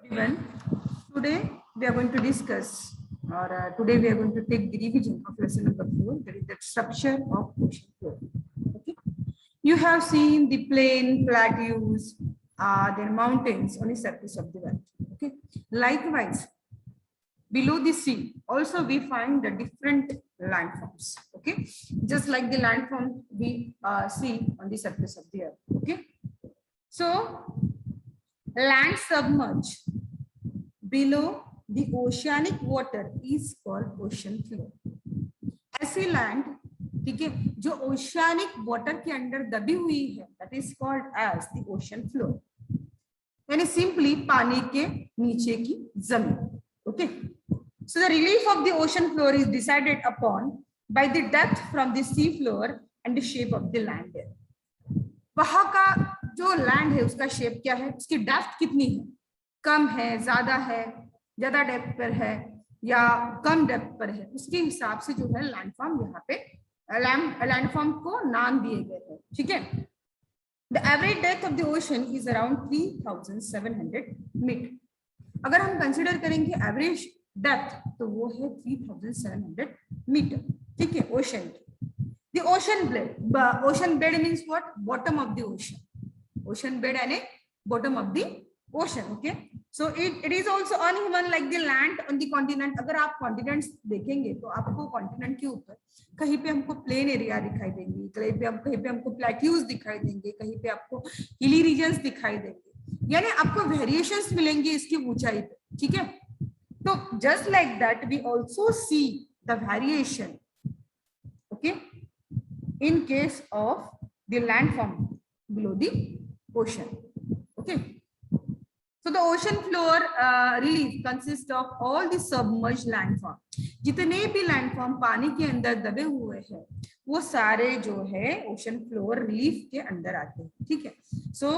everyone. Today we are going to discuss, or today we are going to take the revision of lesson number 4, that is the structure of ocean floor. Okay. You have seen the plain plateaus, their mountains on the surface of the earth. Okay. Likewise, below the sea, also we find the different landforms. Okay, just like the landform we see on the surface of the earth. Okay, so land submerged below the oceanic water is called ocean floor. ऐसी land, ठीक है, जो oceanic water के अंदर दबी हुई है, that is called as the ocean floor, यानी सिंपली पानी के नीचे की जमीन. Okay, so the relief of the ocean floor is decided upon by the depth from the sea floor and the shape of the land. वहां का जो land है उसका शेप क्या है, उसकी डेप्थ कितनी है, कम है, ज्यादा है, ज्यादा डेप्थ पर है या कम डेप्थ पर है, उसके हिसाब से जो है लैंडफॉर्म यहाँ पे लैंडफॉर्म को नाम दिए गए हैं. ठीक है. The average depth of the ocean is around 3700 meter. अगर हम कंसिडर करेंगे एवरेज डेप्थ तो वो है 3700 मीटर. ठीक है, ओशन की. The ocean bed means what? Bottom of the ocean. Ocean bed and a bottom of the ocean. Okay. So it is also uneven like the land on the continent. अगर आप continents देखेंगे तो आपको continent के ऊपर कहीं पे हमको plain area दिखाई देंगी, कहीं पे हमको plateaus दिखाई देंगे, कहीं पे आपको hilly regions दिखाई देंगे, यानी आपको variations मिलेंगे इसकी ऊंचाई पे. ठीक है. तो just like that we also see the variation. Okay. In case of the landform below the ocean. Okay, so the ocean floor relief consists of all the submerged landform. जितने भी landform पानी के अंदर दबे हुए हैं वो सारे जो है ocean floor relief के अंदर आते हैं. ठीक है. So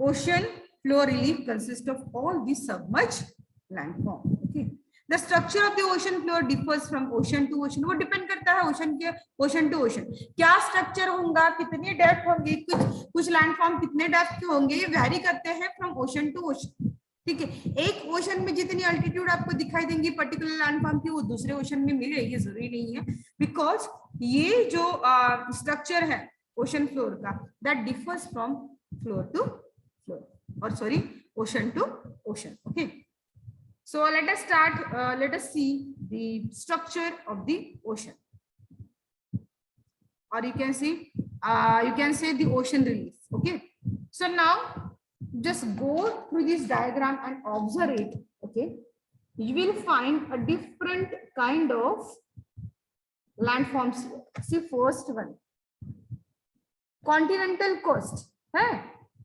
ocean floor relief consists of all the submerged landform. Okay. The structure of the ocean floor differs from ocean to ocean. वो डिपेंड करता है ओशन के ओशन टू ओशन. क्या स्ट्रक्चर होगा, कितनी डेप्थ होंगी, कुछ लैंडफॉर्म कितने डेप्थ के होंगे, ये वैरी करते हैं फ्रॉम ओशन टू ओशन. ठीक है. एक ओशन में जितनी अल्टीट्यूड आपको दिखाई देंगी पर्टिकुलर लैंडफॉर्म की वो दूसरे ओशन में मिले, ये जरूरी नहीं है, बिकॉज ये जो स्ट्रक्चर है ओशन फ्लोर का that differs from floor to floor, और sorry ocean to ocean. Okay. So let us start, let us see the structure of the ocean, or you can say the ocean relief. Okay. So now just go through this diagram and observe it. Okay. You will find a different kind of landforms. See first one, continental coast है,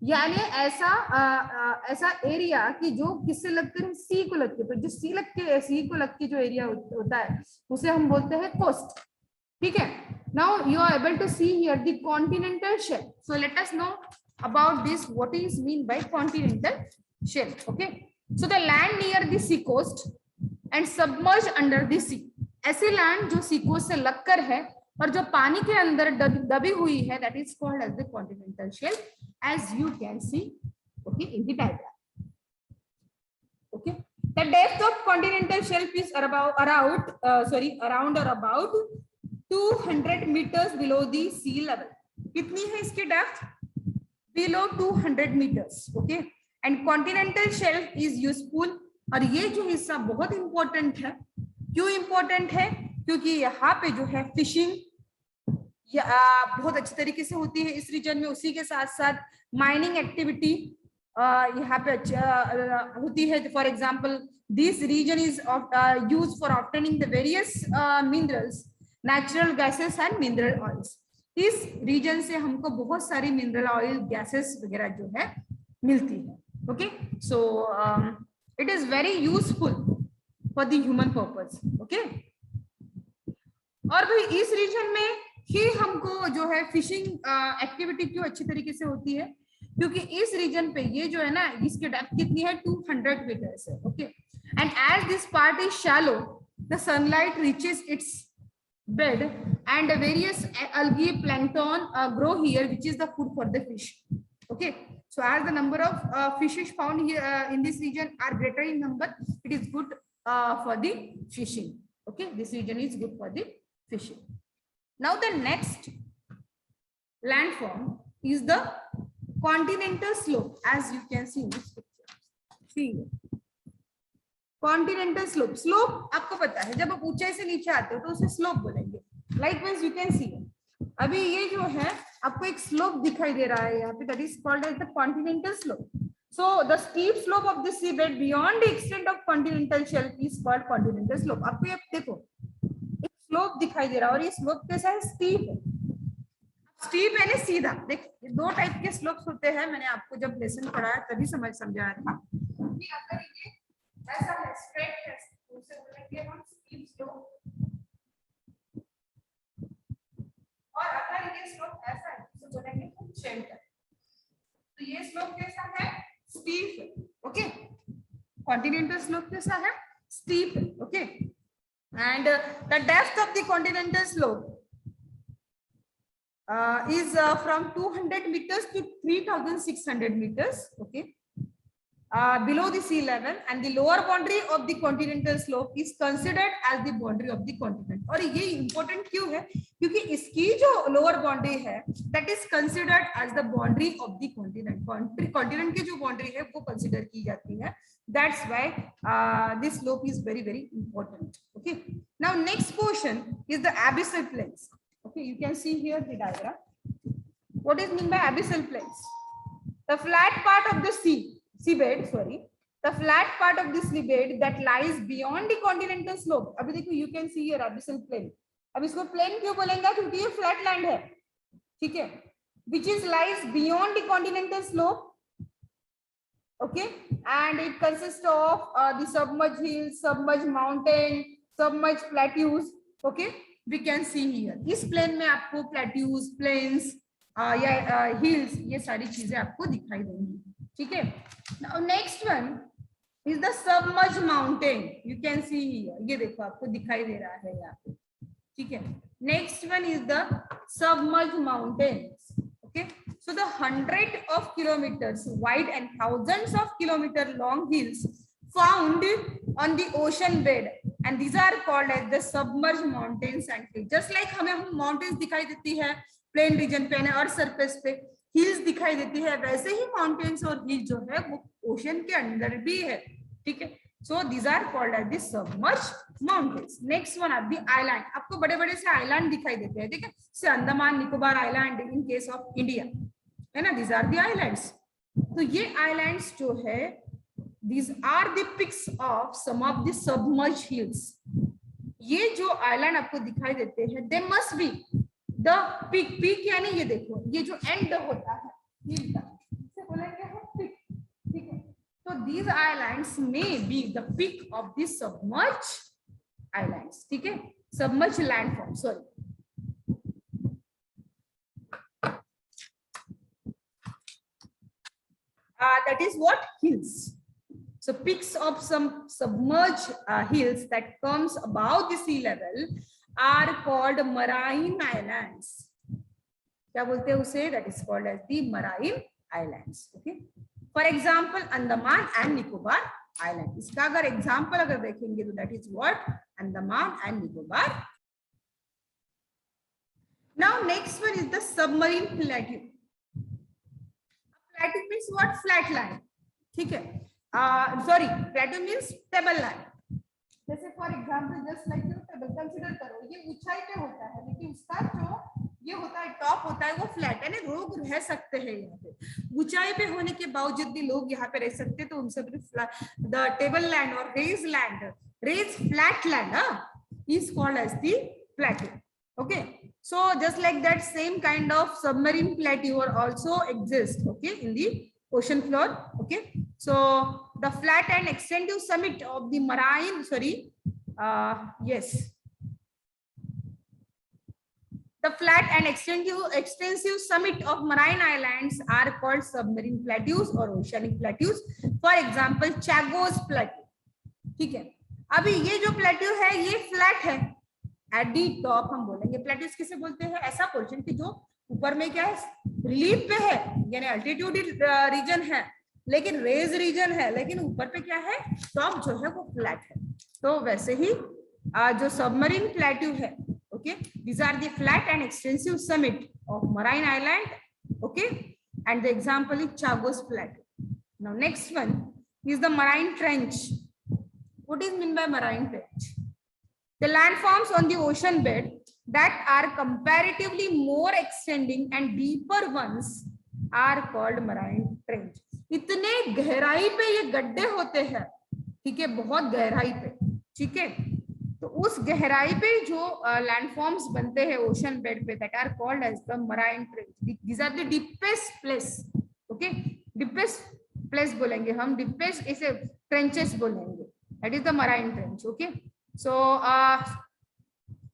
यानी ऐसा area कि जो किससे लगकर है, सी को लगते, तो जो सी को लग के जो एरिया होता है उसे हम बोलते हैं कोस्ट. ठीक है. Now you are able to see here the continental shelf. So let us know about this, what is mean by continental shelf. Okay. So the land near the sea coast and submerge under the sea. ऐसे land जो सी coast से लगकर है और जो पानी के अंदर दबी हुई है, that is called as the continental shelf, as you can see, okay, in the diagram. Okay, the depth of continental shelf is around or about 200 meters below the sea level. कितनी है इसकी depth? Below 200 meters. Okay, and continental shelf is useful. और ये जो हिस्सा बहुत important है. क्यों इंपॉर्टेंट है? क्योंकि यहाँ पे जो है फिशिंग बहुत अच्छी तरीके से होती है इस रीजन में. उसी के साथ साथ माइनिंग एक्टिविटी यहाँ पे होती है. For example this region is use for obtaining the various minerals, natural gases and mineral oils. इस रीजन से हमको बहुत सारी मिनरल ऑयल, गैसेस वगैरह जो है मिलती है. Okay. So it is very useful for the human purpose. Okay. और भाई इस रीजन में ही हमको जो है फिशिंग एक्टिविटी क्यों अच्छी तरीके से होती है, क्योंकि इस रीजन पे ये जो है ना, इसकी डेप्थ कितनी है, 200 मीटर्स है. Okay. And as this part is shallow, the sunlight reaches its bed and various algae plankton grow here, which is the food for the fish. Okay. So as the number of fishes found here in this region are greater in number, it is good for the fishing. Okay, this region is good for the fishing. Now the next landform is the continental slope, as you can see in this picture. See, continental slope. Slope आपको पता है, जब आप ऊंचाई से नीचे आते हो तो उसे स्लोप बोलेंगे. Likewise, you can see. अभी ये जो है आपको एक स्लोप दिखाई दे रहा है यहाँ पे, that is called as the continental slope. So the steep slope of the seabed beyond the extent of continental shelf is called continental slope. आपको ये देखो एक स्लोप दिखाई दे रहा है और ये स्लोप कैसा है? स्टीप है. स्टीप यानी सीधा. देख, दो टाइप के स्लोप्स होते हैं, मैंने आपको जब लेसन पढ़ाया तभी समझाया था कि अगर ये ऐसा है स्ट्रेट है तो उसे बोलेंगे हम स्टीप स्लोप, और अगर ये स्लोप ऐसा है तो बोलेंगे हम शेल्टर. तो ये स्लोप कैसा है? स्टीप है. ओके, कॉन्टिनेंटल स्लोप कैसा है? स्टीप है. Okay, and the depth of the continental slope is from 200 meters to 3,600 meters. Okay, below the sea level, and the lower boundary of the continental slope is considered as the boundary of the continent. और ये important क्यों है? क्योंकि इसकी जो lower boundary है that is considered as the boundary of the continent. Continent की जो boundary है वो consider की जाती है. That's why this slope is very important. Okay, now next portion is the abyssal plains. Okay, you can see here the diagram. What is meant by abyssal plains? The flat part of the seabed, the flat part of the seabed that lies beyond the continental slope. अभी देखो, you can see here abyssal plain. अब इसको plain क्यों बोलेंगे? क्योंकि ये flat land है, ठीक है, which is lies beyond the continental slope. Okay, and it consists of the submerged hills, submerged mountain, submerged plateaus. Okay, we can see here. इस प्लेन में आपको plateaus, plains या hills, ये सारी चीजें आपको दिखाई देंगी. ठीक है. Now next one is the submerged mountain. You can see here. ये देखो आपको दिखाई दे रहा है यहाँ पे. ठीक है. Next one is the submerged mountains. Okay. So the hundreds of kilometers wide and thousands of kilometers long hills found on the ocean bed, and these are called as the submerged mountains and hills. Just like हमें mountains दिखाई देती है plain region पे, earth surface पे hills दिखाई देती है, वैसे ही mountains और hills जो है वो ocean के अंदर भी है. ठीक है. So these are called as the submerged mountains. Next one are the island. आपको बड़े बड़े से island दिखाई देते हैं. ठीक है. जैसे Andaman Nicobar island in case of India, है ना. These are the islands. तो ये islands जो है, these are the peaks of some of the submerged hills. ये जो island आपको दिखाई देते हैं, they must be the peak. Peak यानी ये देखो, ये जो end होता है hill का, इसे बोलेंगे हम peak. ठीक है. So these islands may be the peak of the submerged islands. ठीक है. Submerged landform. Sorry. That is what? Hills. So peaks of some submerged hills that comes above the sea level are called marine islands. क्या बोलते हैं उसे? That is called as the marine islands. Okay. For example, Andaman and Nicobar Island. इसका अगर example अगर देखेंगे तो that is what? Andaman and Nicobar. Now next one is the submarine plateau. Plateau means what? Flat land. ठीक है. Sorry, plateau means table land. जैसे for example, just like you table, consider करो, ये ऊंचाई पे होता है, लेकिन उसका जो ये होता है टॉप होता है वो फ्लैट है ना. लोग रह सकते हैं यहाँ पे, ऊंचाई पे होने के बावजूद भी लोग यहाँ पे रह सकते हैं, तो उनसे द टेबल लैंड और raised land, raised flat land is called as the plateau. Okay, so just like that, same kind of submarine plateau also exist. Okay, in the ocean floor. Okay, so the flat and extensive summit of the marine, the flat and extensive summit of marine islands are called submarine plateaus or oceanic plateaus. For example, Chagos plateau. ठीक है. अभी ये जो plateau है ये flat है. At the top हम बोलेंगे plateaus किसे बोलते हैं? ऐसा पोर्शन कि जो ऊपर में क्या है, रिलीफ पे है, यानी अल्टीट्यूड रीजन है, लेकिन रेज रीजन है, लेकिन ऊपर पे क्या है, टॉप जो है वो फ्लैट है। तो वैसे ही जो सबमरीन प्लेट्यू है, okay, these are the flat and extensive summit of marine island, okay, and the example is Chagos Plateau. Now next one is the marine trench. What is meant by marine trench? The landforms on the ocean bed that are comparatively more extending and deeper ones are called marine trench. इतने गहराई पे ये गड्ढे होते हैं, ठीक है, बहुत गहराई पे, ठीक है, तो उस गहराई पे जो लैंडफॉर्म्स बनते हैं ओशन बेड पे, that are called as the marine trench. These are the deepest place, okay, deepest place बोलेंगे हम, डीपेस्ट इसे ट्रेंचेस बोलेंगे, that is the marine trench. Okay, so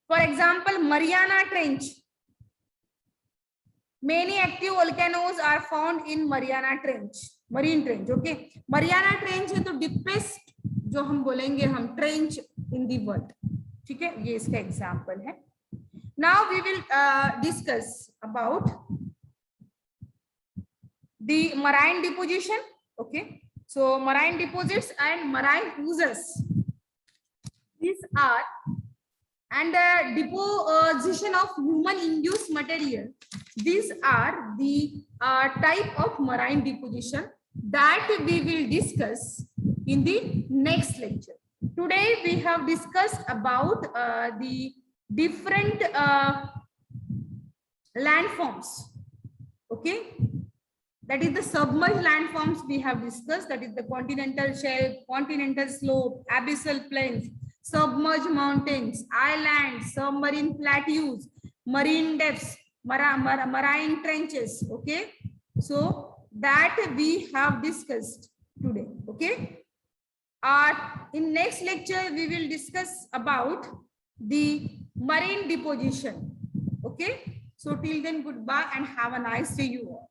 for example Mariana Trench. Many active volcanoes are found in Mariana Trench, marine trench. Okay, Mariana Trench है तो deepest जो हम बोलेंगे हम trench in the world. ठीक है, ये इसका एग्जाम्पल है. Now we will discuss about the marine deposition. Okay, so marine deposits and marine oozes, these are, and deposition of human induced material, these are the type of marine deposition that we will discuss in the next lecture. Today we have discussed about the different landforms. Okay, that is the submerged landforms we have discussed, that is the continental shelf, continental slope, abyssal plains, submerged mountains, islands, submarine plateaus, marine depths, marine trenches. Okay, so that we have discussed today. Okay, in next lecture we will discuss about the marine deposition. Okay, so till then, goodbye and have a nice day you all.